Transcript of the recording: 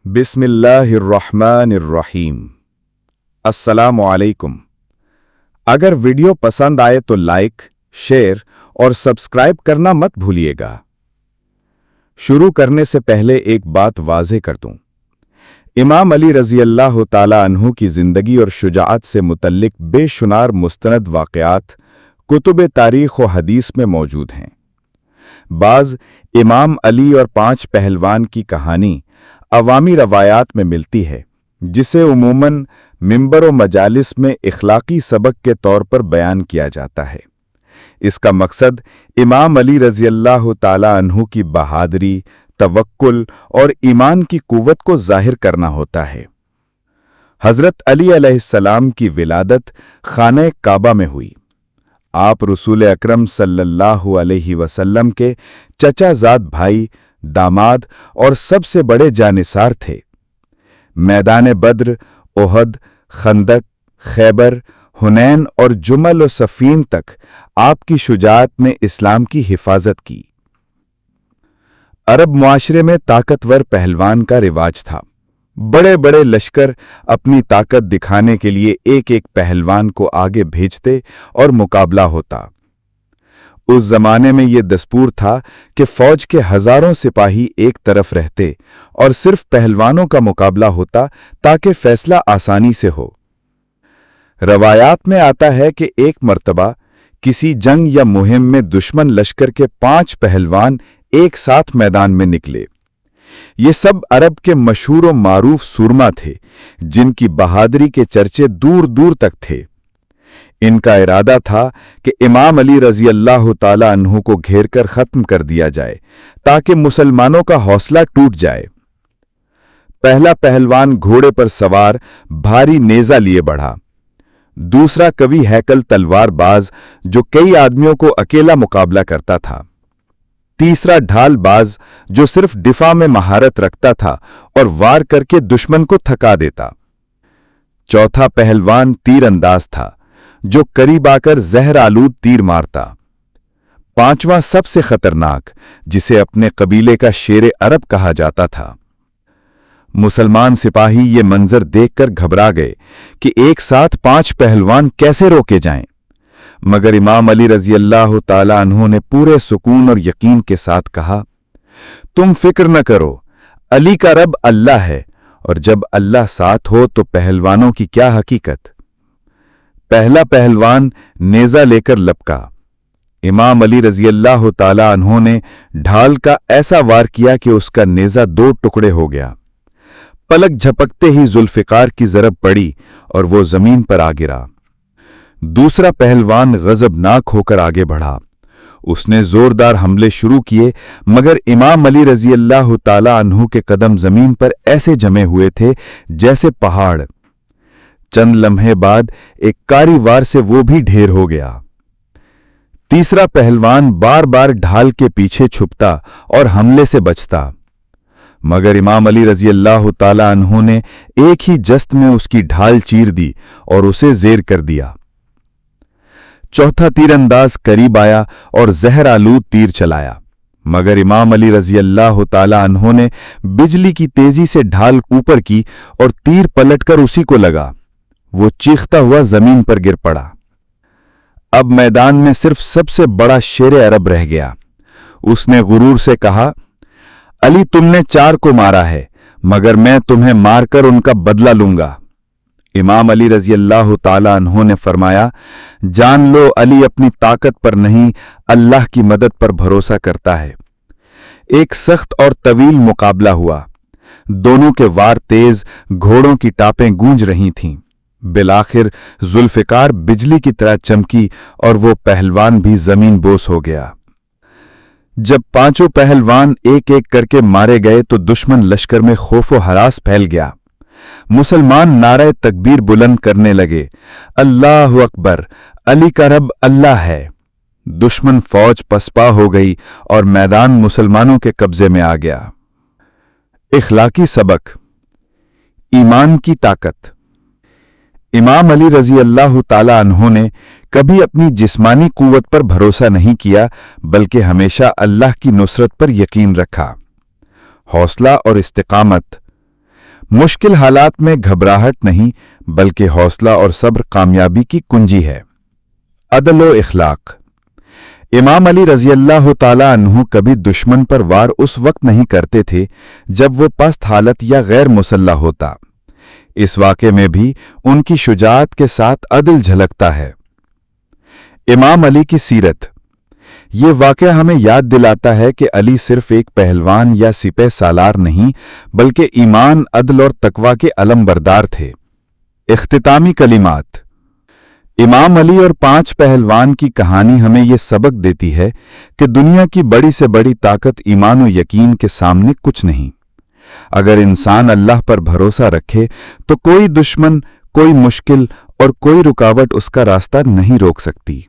बिस्मिल्लाहिर्रहमानिर्रहीम। अस्सलामु अलैकुम। अगर वीडियो पसंद आए तो लाइक, शेयर और सब्सक्राइब करना मत भूलिएगा। शुरू करने से पहले एक बात वाज़ेह कर दूं। इमाम अली रज़ियल्लाहु ताला अन्हु की ज़िंदगी और शुजाअत से मुतल्लिक बेशुमार मुस्तनद वाक़यात कुतुब तारीख़ व हदीस में मौजूद हैं। बाज़ इमाम अली और 5 पहलवान की कहानी अवामी रवायात में मिलती है, जिसे उमूमन मिंबर व मजालिस में इखलाकी सबक के तौर पर बयान किया जाता है। इसका मकसद इमाम अली रज़ियल्लाहु ताला अन्हु की बहादुरी, तवक्कुल और ईमान की कुव्वत को जाहिर करना होता है। हज़रत अली अलैहिस्सलाम की विलादत खाने काबा में हुई। आप रसूल अकरम सल्लल्लाहु अलैहि वसल्लम के चचाजाद भाई, दामाद और सबसे बड़े जानिसार थे। मैदान बद्र, ओहद, खंदक, खैबर, हुनैन और जुमल और सफीन तक आपकी शुजाअत ने इस्लाम की हिफाजत की। अरब मुआशरे में ताकतवर पहलवान का रिवाज था। बड़े बड़े लश्कर अपनी ताकत दिखाने के लिए एक एक पहलवान को आगे भेजते और मुकाबला होता। उस जमाने में यह दस्तूर था कि फौज के हजारों सिपाही एक तरफ रहते और सिर्फ पहलवानों का मुकाबला होता ताकि फैसला आसानी से हो। रवायात में आता है कि एक मर्तबा किसी जंग या मुहिम में दुश्मन लश्कर के 5 पहलवान एक साथ मैदान में निकले। ये सब अरब के मशहूर व मारूफ सूरमा थे, जिनकी बहादुरी के चर्चे दूर दूर तक थे। इनका इरादा था कि इमाम अली रज़ियल्लाहु ताला अन्हु को घेरकर खत्म कर दिया जाए ताकि मुसलमानों का हौसला टूट जाए। पहला पहलवान घोड़े पर सवार भारी नेजा लिए बढ़ा। दूसरा कवि हैकल तलवारबाज जो कई आदमियों को अकेला मुकाबला करता था। तीसरा ढालबाज जो सिर्फ दिफा में महारत रखता था और वार करके दुश्मन को थका देता। चौथा पहलवान तीरंदाज था जो करीब आकर जहर आलूद तीर मारता। पांचवां सबसे खतरनाक, जिसे अपने कबीले का शेर अरब कहा जाता था। मुसलमान सिपाही ये मंजर देखकर घबरा गए कि एक साथ 5 पहलवान कैसे रोके जाएं। मगर इमाम अली रज़ियल्लाहु ताला अन्हु ने पूरे सुकून और यकीन के साथ कहा, तुम फिक्र न करो, अली का रब अल्लाह है, और जब अल्लाह साथ हो तो पहलवानों की क्या हकीकत। पहला पहलवान नेजा लेकर लपका। इमाम अली रज़ियल्लाहु ताला अन्हु ने ढाल का ऐसा वार किया कि उसका नेजा 2 टुकड़े हो गया। पलक झपकते ही जुल्फ़िकार की ज़रब पड़ी और वो जमीन पर आ गिरा। दूसरा पहलवान गजबनाक होकर आगे बढ़ा। उसने जोरदार हमले शुरू किए, मगर इमाम अली रज़ियल्लाहु ताला अन्हु के कदम जमीन पर ऐसे जमे हुए थे जैसे पहाड़। चंद लम्हे बाद एक कारी वार से वो भी ढेर हो गया। तीसरा पहलवान बार बार ढाल के पीछे छुपता और हमले से बचता, मगर इमाम अली रज़ियल्लाहु ताला अन्हु ने एक ही जस्त में उसकी ढाल चीर दी और उसे ज़ेर कर दिया। चौथा तीरंदाज करीब आया और जहर आलूद तीर चलाया, मगर इमाम अली रज़ियल्लाहु ताला अन्हु ने बिजली की तेजी से ढाल ऊपर की और तीर पलटकर उसी को लगा। वो चीखता हुआ जमीन पर गिर पड़ा। अब मैदान में सिर्फ सबसे बड़ा शेर अरब रह गया। उसने गुरूर से कहा, अली तुमने 4 को मारा है, मगर मैं तुम्हें मारकर उनका बदला लूंगा। इमाम अली रज़ियल्लाहु ताला अन्हु ने फरमाया, जान लो अली अपनी ताकत पर नहीं, अल्लाह की मदद पर भरोसा करता है। एक सख्त और तवील मुकाबला हुआ। दोनों के वार तेज, घोड़ों की टापें गूंज रही थीं। बिलाखिर जुल्फ़िकार बिजली की तरह चमकी और वो पहलवान भी जमीन बोस हो गया। जब 5 पहलवान एक एक करके मारे गए तो दुश्मन लश्कर में खौफ व हरास फैल गया। मुसलमान नारे तकबीर बुलंद करने लगे, अल्लाहु अकबर, अली का रब अल्लाह है। दुश्मन फौज पसपा हो गई और मैदान मुसलमानों के कब्जे में आ गया। इखलाकी सबक, ईमान की ताकत। इमाम अली रज़ियल्लाहु ताला अन्हु ने कभी अपनी जिस्मानी कुव्वत पर भरोसा नहीं किया, बल्कि हमेशा अल्लाह की नुसरत पर यकीन रखा। हौसला और इस्तिकामत। मुश्किल हालात में घबराहट नहीं बल्कि हौसला और सब्र कामयाबी की कुंजी है। अदल व इखलाक। इमाम अली रज़ियल्लाहु ताला अन्हु कभी दुश्मन पर वार उस वक्त नहीं करते थे जब वो पस्त हालत या गैर मुसल्लह होता। इस वाक़े में भी उनकी शुजाअत के साथ अदल झलकता है। इमाम अली की सीरत। ये वाक़या हमें याद दिलाता है कि अली सिर्फ एक पहलवान या सिपह सालार नहीं बल्कि ईमान, अदल और तकवा के अलमबरदार थे। इख्तितामी कलिमात। इमाम अली और 5 पहलवान की कहानी हमें यह सबक देती है कि दुनिया की बड़ी से बड़ी ताकत ईमान और यकीन के सामने कुछ नहीं। अगर इंसान अल्लाह पर भरोसा रखे तो कोई दुश्मन, कोई मुश्किल और कोई रुकावट उसका रास्ता नहीं रोक सकती।